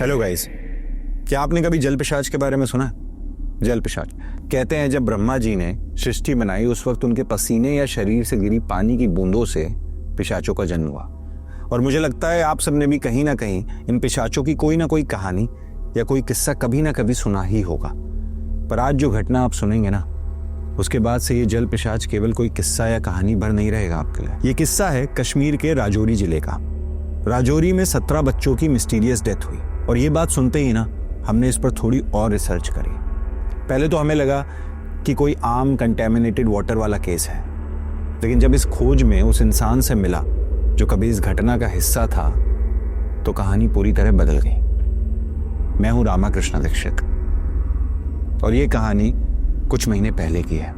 Hello guys, क्या आपने कभी जल पिशाच के बारे में सुना? जल पिशाच कहते हैं जब ब्रह्मा जी ने सृष्टि बनाई उस वक्त उनके पसीने या शरीर से गिरी पानी की बूंदों से पिशाचों का जन्म हुआ। और मुझे लगता है आप सबने भी कहीं ना कहीं इन पिशाचों की कोई ना कोई कहानी या कोई किस्सा कभी ना कभी सुना ही होगा। पर आज जो घटना आप सुनेंगे ना, उसके बाद से ये जल पिशाच केवल कोई किस्सा या कहानी भर नहीं रहेगा आपके लिए। ये किस्सा है कश्मीर के राजौरी जिले का। राजौरी में 17 बच्चों की मिस्टीरियस डेथ हुई और ये बात सुनते ही ना हमने इस पर थोड़ी और रिसर्च करी। पहले तो हमें लगा कि कोई आम कंटेमिनेटेड वाटर वाला केस है, लेकिन जब इस खोज में उस इंसान से मिला जो कभी इस घटना का हिस्सा था तो कहानी पूरी तरह बदल गई। मैं हूं रामाकृष्ण दीक्षित और ये कहानी कुछ महीने पहले की है।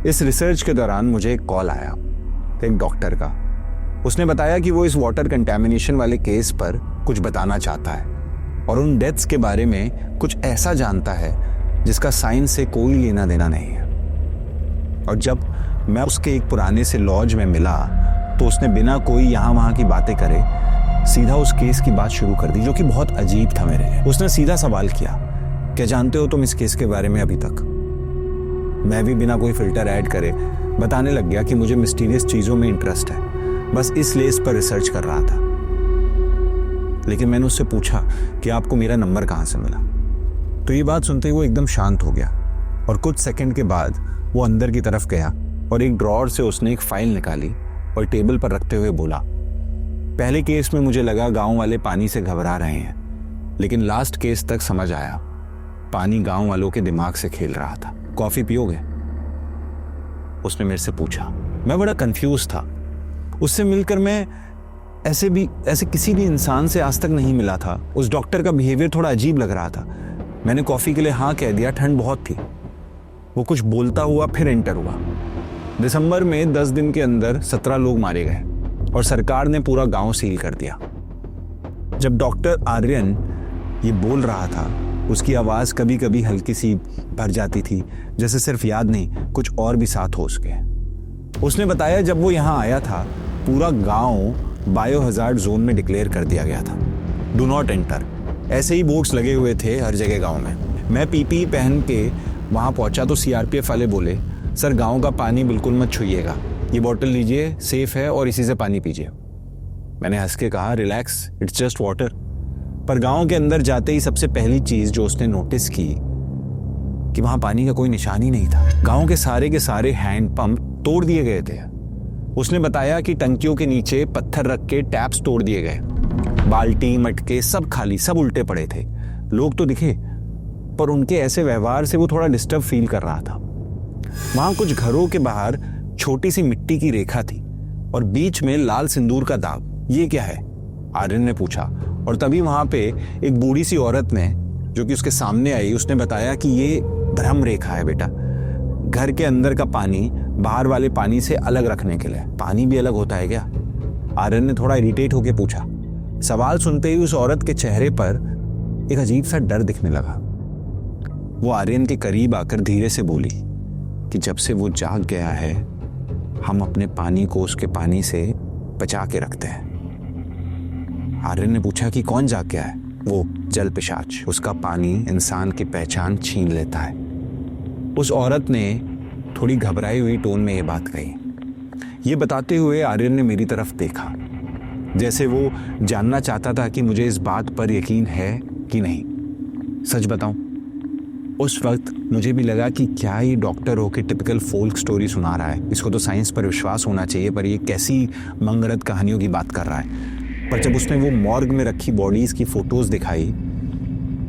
इस रिसर्च के दौरान मुझे एक कॉल आया एक डॉक्टर का। उसने बताया कि वो इस वाटर कंटेमिनेशन वाले केस पर कुछ बताना चाहता है और उन डेथ्स के बारे में कुछ ऐसा जानता है जिसका साइंस से कोई लेना देना नहीं है। और जब मैं उसके एक पुराने से लॉज में मिला तो उसने बिना कोई यहाँ वहाँ की बातें करे सीधा उस केस की बात शुरू कर दी, जो कि बहुत अजीब था मेरे लिए। उसने सीधा सवाल किया, क्या जानते हो तुम इस केस के बारे में अभी तक? मैं भी बिना कोई फिल्टर ऐड करे बताने लग गया कि मुझे मिस्टीरियस चीजों में इंटरेस्ट है, बस इसलिए इस पर रिसर्च कर रहा था। लेकिन मैंने उससे पूछा कि आपको मेरा नंबर कहाँ से मिला? तो ये बात सुनते ही वो एकदम शांत हो गया और कुछ सेकंड के बाद वो अंदर की तरफ गया और एक ड्रॉअर से उसने एक फाइल निकाली और टेबल पर रखते हुए बोला, पहले केस में मुझे लगा गांव वाले पानी से घबरा रहे हैं, लेकिन लास्ट केस तक समझ आया पानी गांव वालों के दिमाग से खेल रहा था। कॉफी पियोगे? उसने मेरे से पूछा। मैं बड़ा कंफ्यूज था। उससे मिलकर मैं ऐसे किसी भी इंसान से आज तक नहीं मिला था। उस डॉक्टर का बिहेवियर थोड़ा अजीब लग रहा था। मैंने कॉफी के लिए हाँ कह दिया, ठंड बहुत थी। वो कुछ बोलता हुआ फिर एंटर हुआ। दिसंबर में 10 दिन के अंदर 17 लोग मारे गए और सरकार ने पूरा गांव सील कर दिया। जब डॉक्टर आर्यन ये बोल रहा था उसकी आवाज कभी कभी हल्की सी भर जाती थी, जैसे सिर्फ याद नहीं कुछ और भी साथ हो उसके। उसने बताया जब वो यहाँ आया था पूरा गांव बायो हजार्ड जोन में डिक्लेयर कर दिया गया था, डू नॉट एंटर। ऐसे ही बोर्ड्स लगे हुए थे हर जगह गांव में। मैं पीपीई पहन के वहां पहुंचा तो सीआरपीएफ वाले बोले, सर गांव का पानी बिल्कुल मत छुइएगा, ये बोतल लीजिए, सेफ है और इसी से पानी पीजिए। मैंने हंस के कहा, रिलैक्स, इट्स जस्ट वाटर। पर गांव के अंदर जाते ही सबसे पहली चीज जो उसने नोटिस की कि वहां पानी का कोई निशान ही नहीं था। गांव के सारे हैंड पंप तोड़ दिए गए थे। उसने बताया कि टंकियों के नीचे पत्थर रख के टैप्स तोड़ दिए गए, बाल्टी मटके सब खाली, सब उल्टे पड़े थे। लोग तो दिखे पर उनके ऐसे व्यवहार से वो थोड़ा डिस्टर्ब फील कर रहा था। वहां कुछ घरों के बाहर छोटी सी मिट्टी की रेखा थी और बीच में लाल सिंदूर का दाग। ये क्या है? आर्यन ने पूछा। और तभी वहां पे एक बूढ़ी सी औरत ने, जो कि उसके सामने आई, उसने बताया कि ये भ्रम रेखा है बेटा, घर के अंदर का पानी बाहर वाले पानी से अलग रखने के लिए। पानी भी अलग होता है क्या? आर्यन ने थोड़ा इरिटेट होकर पूछा। सवाल सुनते ही उस औरत के चेहरे पर एक अजीब सा डर दिखने लगा। वो आर्यन के करीब आकर धीरे से बोली कि जब से वो जाग गया है हम अपने पानी को उसके पानी से बचा के रखते हैं। आर्यन ने पूछा कि कौन जाग गया है? वो जल पिशाच, उसका पानी इंसान की पहचान छीन लेता है। उस औरत ने थोड़ी घबराई हुई टोन में ये बात कही। ये बताते हुए आर्यन ने मेरी तरफ देखा, जैसे वो जानना चाहता था कि मुझे इस बात पर यकीन है कि नहीं। सच बताऊं, उस वक्त मुझे भी लगा कि क्या ये डॉक्टर हो के टिपिकल फोल्क स्टोरी सुना रहा है, इसको तो साइंस पर विश्वास होना चाहिए, पर ये कैसी मंगरत कहानियों की बात कर रहा है। पर जब उसने वो मॉर्ग में रखी बॉडीज की फोटोज दिखाई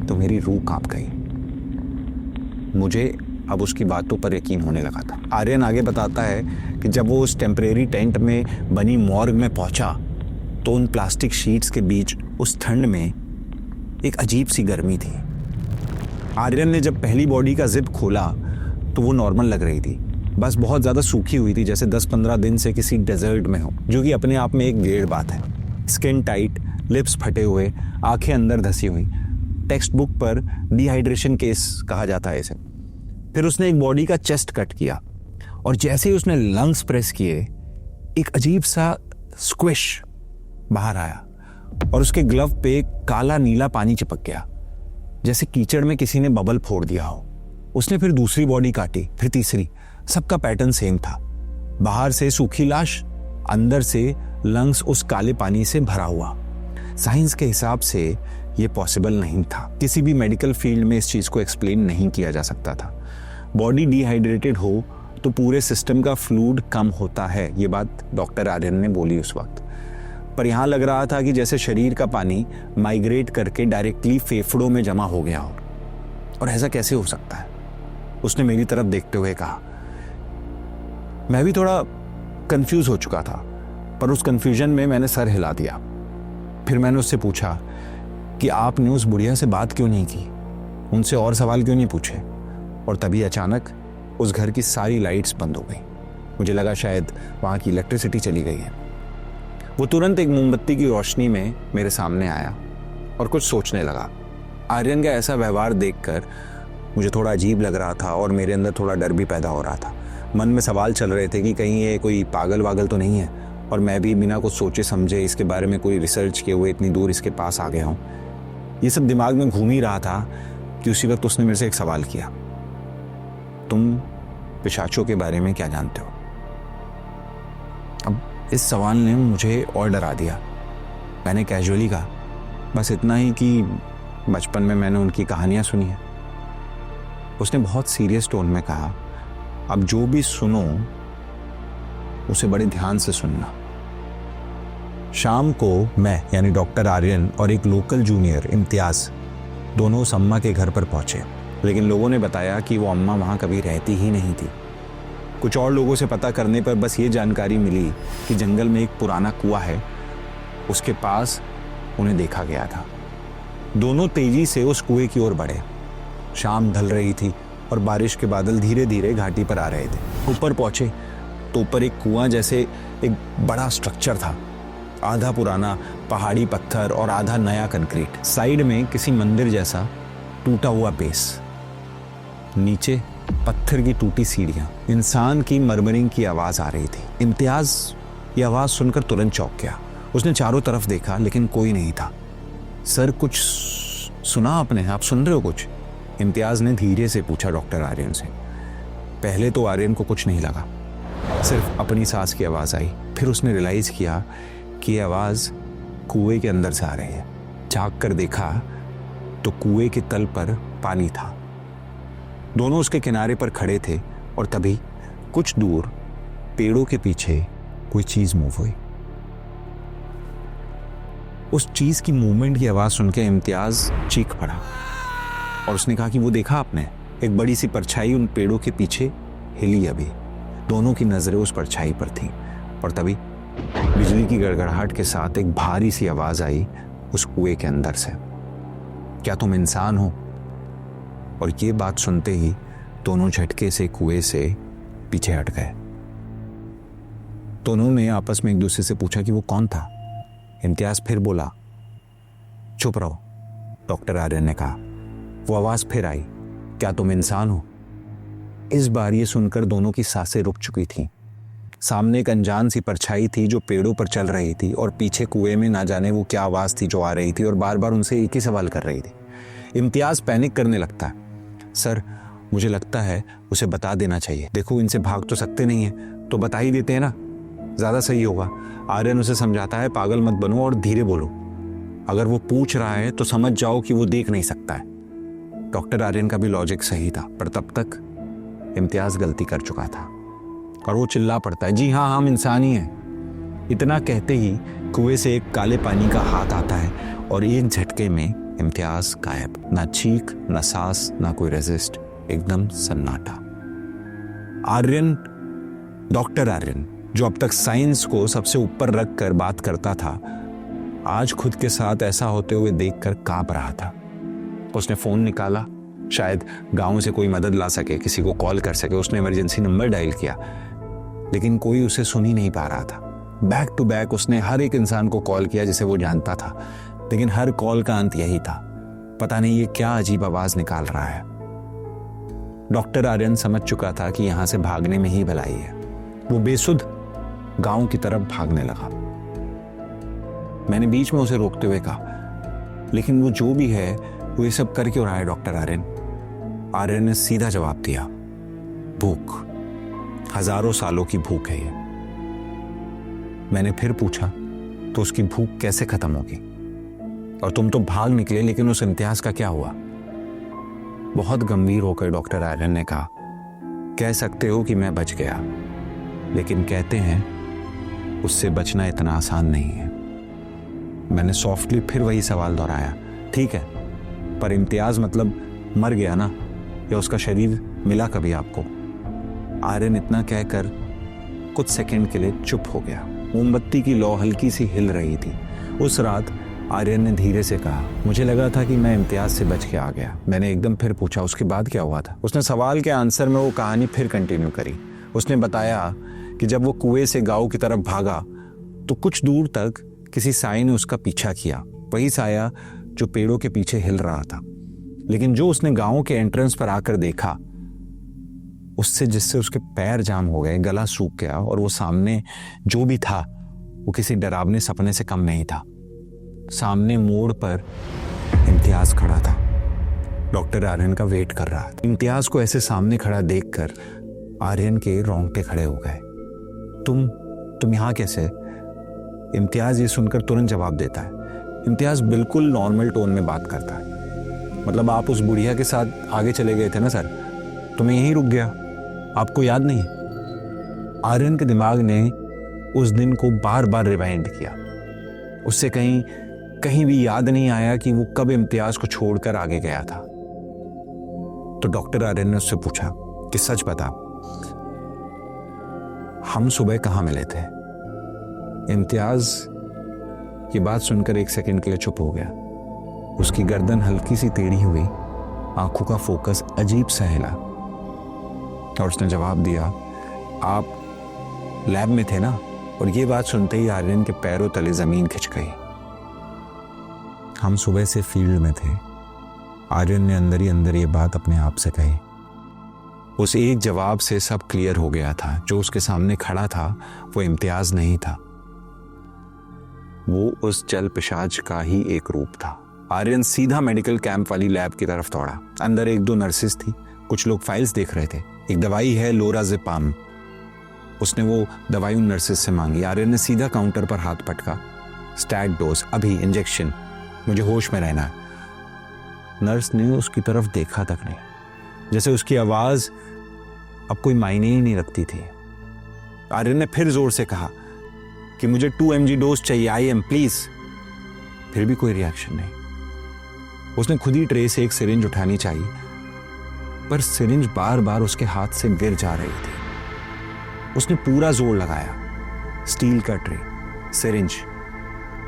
तो मेरी रूह कांप गई। मुझे अब उसकी बातों पर यकीन होने लगा था। आर्यन आगे बताता है कि जब वो उस टेम्परेरी टेंट में बनी मॉर्ग में पहुंचा तो उन प्लास्टिक शीट्स के बीच उस ठंड में एक अजीब सी गर्मी थी। आर्यन ने जब पहली बॉडी का जिप खोला तो वो नॉर्मल लग रही थी, बस बहुत ज़्यादा सूखी हुई थी, जैसे 10-15 दिन से किसी डेजर्ट में हो, जो कि अपने आप में एक वेird बात है। स्किन टाइट, लिप्स फटे हुए, आंखें अंदर धसी हुई। टेक्स्ट बुक पर डिहाइड्रेशन केस कहा जाता है इसे। फिर उसने एक बॉडी का चेस्ट कट किया और जैसे ही उसने लंग्स प्रेस किए एक अजीब सा स्क्विश बाहर आया और उसके ग्लव पे काला नीला पानी चिपक गया, जैसे कीचड़ में किसी ने बबल फोड़ दिया हो। उसने फिर दूसरी बॉडी काटी, फिर तीसरी। सबका पैटर्न सेम था, बाहर से सूखी लाश, अंदर से लंग्स उस काले पानी से भरा हुआ। साइंस के हिसाब से यह पॉसिबल नहीं था। किसी भी मेडिकल फील्ड में इस चीज को एक्सप्लेन नहीं किया जा सकता था। बॉडी डिहाइड्रेटेड हो तो पूरे सिस्टम का फ्लूइड कम होता है, ये बात डॉक्टर आर्यन ने बोली उस वक्त। पर यहां लग रहा था कि जैसे शरीर का पानी माइग्रेट करके डायरेक्टली फेफड़ों में जमा हो गया हो। और ऐसा कैसे हो सकता है? उसने मेरी तरफ देखते हुए कहा। मैं भी थोड़ा कंफ्यूज हो चुका था, पर उस कंफ्यूजन में मैंने सर हिला दिया। फिर मैंने उससे पूछा कि आपने उस बुढ़िया से बात क्यों नहीं की, उनसे और सवाल क्यों नहीं पूछे? और तभी अचानक उस घर की सारी लाइट्स बंद हो गई। मुझे लगा शायद वहां की इलेक्ट्रिसिटी चली गई है। वो तुरंत एक मोमबत्ती की रोशनी में मेरे सामने आया और कुछ सोचने लगा। आर्यन का ऐसा व्यवहार देखकर मुझे थोड़ा अजीब लग रहा था और मेरे अंदर थोड़ा डर भी पैदा हो रहा था। मन में सवाल चल रहे थे कि कहीं ये कोई पागल वागल तो नहीं है और मैं भी बिना कुछ सोचे समझे इसके बारे में कोई रिसर्च किए हुए इतनी दूर इसके पास आ गया हूँ। ये सब दिमाग में घूम ही रहा था कि उसी वक्त उसने मेरे से एक सवाल किया, तुम पिशाचों के बारे में क्या जानते हो? अब इस सवाल ने मुझे और डरा दिया। मैंने कैजुअली कहा, बस इतना ही कि बचपन में मैंने उनकी कहानियां सुनी है। उसने बहुत सीरियस टोन में कहा, अब जो भी सुनो उसे बड़े ध्यान से सुनना। शाम को मैं यानी डॉक्टर आर्यन और एक लोकल जूनियर इम्तियाज दोनों उस अम्मा के घर पर पहुंचे, लेकिन लोगों ने बताया कि वो अम्मा वहां कभी रहती ही नहीं थी। कुछ और लोगों से पता करने पर बस ये जानकारी मिली कि जंगल में एक पुराना कुआं है, उसके पास उन्हें देखा गया था। दोनों तेजी से उस कुएं की ओर बढ़े। शाम ढल रही थी और बारिश के बादल धीरे धीरे घाटी पर आ रहे थे। ऊपर पहुंचे तो ऊपर एक कुआं जैसे एक बड़ा स्ट्रक्चर था, आधा पुराना पहाड़ी पत्थर और आधा नया कंक्रीट। साइड में किसी मंदिर जैसा टूटा हुआ बेस, नीचे पत्थर की टूटी सीढ़ियां, इंसान की मरमरिंग की आवाज आ रही थी। इम्तियाज ये आवाज सुनकर तुरंत चौंक गया। उसने चारों तरफ देखा लेकिन कोई नहीं था। सर, कुछ सुना आपने? आप सुन रहे हो कुछ? इम्तियाज ने धीरे से पूछा डॉक्टर आर्यन से। पहले तो आर्यन को कुछ नहीं लगा, सिर्फ अपनी सांस की आवाज आई। फिर उसने रियलाइज किया कि ये आवाज कुएं के अंदर से आ रही है। झांक कर देखा तो कुएं के तल पर पानी था। दोनों उसके किनारे पर खड़े थे और तभी कुछ दूर पेड़ों के पीछे कोई चीज मूव हुई। उस चीज की मूवमेंट की आवाज सुनकर इम्तियाज चीख पड़ा और उसने कहा कि वो देखा आपने? एक बड़ी सी परछाई उन पेड़ों के पीछे हिली। अभी दोनों की नजरें उस परछाई पर थीं और तभी बिजली की गड़गड़ाहट के साथ एक भारी सी आवाज आई उस कुएं के अंदर से, क्या तुम इंसान हो? और ये बात सुनते ही दोनों झटके से कुएं से पीछे हट गए। दोनों ने आपस में एक दूसरे से पूछा कि वो कौन था। इम्तियाज फिर बोला, चुप रहो, डॉक्टर आर्यन ने कहा। वो आवाज फिर आई, क्या तुम इंसान हो? इस बार ये सुनकर दोनों की सांसें रुक चुकी थीं। सामने एक अनजान सी परछाई थी जो पेड़ों पर चल रही थी और पीछे कुएं में ना जाने वो क्या आवाज थी जो आ रही थी और बार बार उनसे एक ही सवाल कर रही थी। इम्तियाज पैनिक करने लगता है। सर, मुझे लगता है उसे बता देना चाहिए। देखो, इनसे भाग तो सकते नहीं है, तो बता ही देते हैं ना, ज्यादा सही होगा। आर्यन उसे समझाता है, पागल मत बनो और धीरे बोलो। अगर वो पूछ रहा है तो समझ जाओ कि वो देख नहीं सकता है। डॉक्टर आर्यन का भी लॉजिक सही था, पर तब तक इम्तियाज गलती कर चुका था और वो चिल्ला पड़ता है, जी हाँ, हम इंसान ही हैं। इतना कहते ही कुएं से एक काले पानी का हाथ आता है और एक झटके में इम्तियाज गायब। ना चीख, ना सांस, ना कोई रेजिस्ट, एकदम सन्नाटा। आर्यन, डॉक्टर आर्यन, जो अब तक साइंस को सबसे ऊपर रख कर बात करता था, आज खुद के साथ ऐसा होते हुए देखकर कांप रहा था। उसने फोन निकाला, शायद गांव से कोई मदद ला सके, किसी को कॉल कर सके। उसने इमरजेंसी नंबर डायल किया, लेकिन कोई उसे सुन ही नहीं पा रहा था। बैक टू बैक उसने हर एक इंसान को कॉल किया जिसे वो जानता था, लेकिन हर कॉल का अंत यही था, पता नहीं ये क्या अजीब आवाज निकाल रहा है। डॉक्टर आर्यन समझ चुका था कि यहां से भागने में ही भलाई है। वो बेसुध गांव की तरफ भागने लगा। मैंने बीच में उसे रोकते हुए कहा, लेकिन वो जो भी है वो ये सब कर क्यों रहा है डॉक्टर आर्यन? आर्यन ने सीधा जवाब दिया, भूख, हजारों सालों की भूख है ये। मैंने फिर पूछा, तो उसकी भूख कैसे खत्म होगी? और तुम तो भाग निकले, लेकिन उस इम्तियाज का क्या हुआ? बहुत गंभीर होकर डॉक्टर आर्यन ने कहा, कह सकते हो कि मैं बच गया, लेकिन कहते हैं उससे बचना इतना आसान नहीं है। मैंने सॉफ्टली फिर वही सवाल दोहराया, ठीक है, पर इम्तियाज मतलब मर गया ना, या उसका शरीर मिला कभी आपको? आर्यन इतना कहकर कुछ सेकंड के लिए चुप हो गया। मोमबत्ती की लौ हल्की सी हिल रही थी। उस रात आर्यन ने धीरे से कहा, मुझे लगा था कि मैं इम्तियाज से बच के आ गया। मैंने एकदम फिर पूछा, उसके बाद क्या हुआ था? उसने सवाल के आंसर में वो कहानी फिर कंटिन्यू करी। उसने बताया कि जब वो कुएं से गांव की तरफ भागा तो कुछ दूर तक किसी साए ने उसका पीछा किया, वही साया जो पेड़ों के पीछे हिल रहा था। लेकिन जो उसने गांव के एंट्रेंस पर आकर देखा, उससे जिससे उसके पैर जाम हो गए, गला सूख गया, और वो सामने जो भी था वो किसी डरावने सपने से कम नहीं था। सामने मोड़ पर इम्तियाज खड़ा था, डॉक्टर आर्यन का वेट कर रहा था। इम्तियाज को ऐसे सामने खड़ा देखकर आर्यन के रोंगटे खड़े हो गए। तुम यहाँ कैसे? इम्तियाज ये सुनकर तुरंत जवाब देता है। इम्तियाज बिल्कुल नॉर्मल टोन में बात करता है, मतलब आप उस बुढ़िया के साथ आगे चले गए थे ना सर, तो मैं यहीं रुक गया, आपको याद नहीं? आर्यन के दिमाग ने उस दिन को बार बार रिवाइंड किया। उससे कहीं भी याद नहीं आया कि वो कब इम्तियाज को छोड़कर आगे गया था। तो डॉक्टर आर्यन ने उससे पूछा कि सच बता, हम सुबह कहां मिले थे? इम्तियाज की बात सुनकर एक सेकंड के लिए चुप हो गया। उसकी गर्दन हल्की सी टेढ़ी हुई, आंखों का फोकस अजीब सा हिला, और उसने जवाब दिया, आप लैब में थे ना? और ये बात सुनते ही आर्यन के पैरों तले जमीन खिंच गई। हम सुबह से फील्ड में थे। आर्यन ने अंदर ही अंदर ये बात अपने आप से कही। उस एक जवाब से सब क्लियर हो गया था। जो उसके सामने खड़ा था वो इम्तियाज नहीं था, वो उस जल पिशाच का ही एक रूप था। आर्यन सीधा मेडिकल कैंप वाली लैब की तरफ दौड़ा। अंदर एक दो नर्सेस थी, कुछ लोग फाइल्स देख रहे थे। एक दवाई है लोराज़ेपाम, उसने वो दवाई उन नर्सेस से मांगी। आर्यन ने सीधा काउंटर पर हाथ पटका, स्टैट डोज, अभी इंजेक्शन, मुझे होश में रहना है। नर्स ने उसकी तरफ देखा तक नहीं, जैसे उसकी आवाज अब कोई मायने ही नहीं रखती थी। आर्यन ने फिर जोर से कहा कि मुझे 2 mg डोज चाहिए, IM प्लीज। फिर भी कोई रिएक्शन नहीं। उसने खुद ही ट्रे से एक सिरिंज उठानी चाहिए, पर सिरिंज बार बार उसके हाथ से गिर जा रही थी। उसने पूरा जोर लगाया, स्टील का ट्रे, सिरिंज,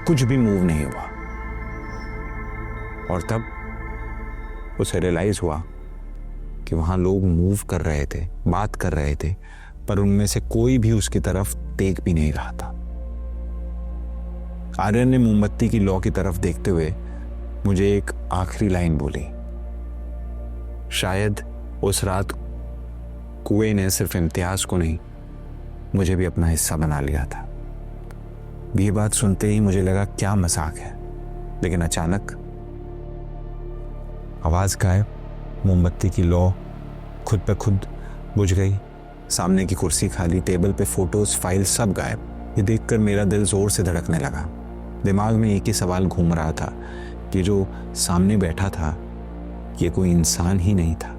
कुछ भी मूव नहीं हुआ। और तब उसे रियलाइज हुआ कि वहां लोग मूव कर रहे थे, बात कर रहे थे, पर उनमें से कोई भी उसकी तरफ देख भी नहीं रहा था। आर्यन ने मोमबत्ती की लौ की तरफ देखते हुए मुझे एक आखिरी लाइन बोली, शायद उस रात कुएं ने सिर्फ इम्तियाज को नहीं, मुझे भी अपना हिस्सा बना लिया था। ये बात सुनते ही मुझे लगा क्या मजाक है, लेकिन अचानक आवाज गायब, मोमबत्ती की लौ खुद पे खुद बुझ गई, सामने की कुर्सी खाली, टेबल पे फोटोज, फाइल सब गायब। ये देखकर मेरा दिल जोर से धड़कने लगा। दिमाग में एक ही सवाल घूम रहा था कि जो सामने बैठा था ये कोई इंसान ही नहीं था।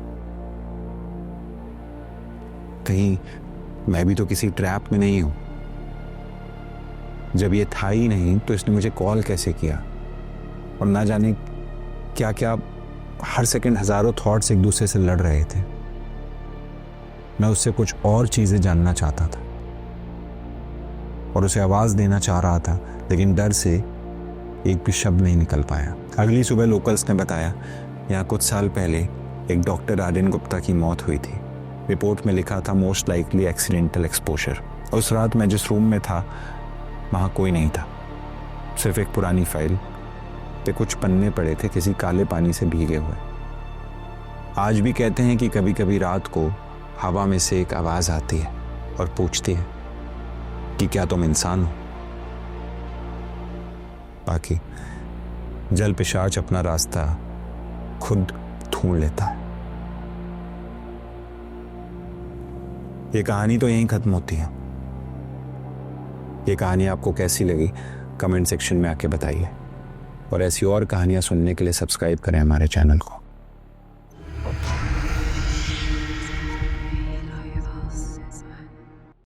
कहीं मैं भी तो किसी ट्रैप में नहीं हूं? जब ये था ही नहीं तो इसने मुझे कॉल कैसे किया? और ना जाने क्या क्या, हर सेकंड हजारों थॉट्स एक दूसरे से लड़ रहे थे। मैं उससे कुछ और चीजें जानना चाहता था और उसे आवाज देना चाह रहा था, लेकिन डर से एक भी शब्द नहीं निकल पाया। अगली सुबह लोकल्स ने बताया यहाँ कुछ साल पहले एक डॉक्टर आर्यन गुप्ता की मौत हुई थी। रिपोर्ट में लिखा था मोस्ट लाइकली एक्सीडेंटल एक्सपोजर। उस रात मैं जिस रूम में था वहाँ कोई नहीं था, सिर्फ एक पुरानी फाइल पे कुछ पन्ने पड़े थे, किसी काले पानी से भीगे हुए। आज भी कहते हैं कि कभी कभी रात को हवा में से एक आवाज आती है और पूछती है कि क्या तुम इंसान हो? बाकी जल पिशाच अपना रास्ता खुद ढूंढ लेता है। ये कहानी तो यहीं खत्म होती है। ये कहानी आपको कैसी लगी कमेंट सेक्शन में आके बताइए, और ऐसी और कहानियां सुनने के लिए सब्सक्राइब करें हमारे चैनल को।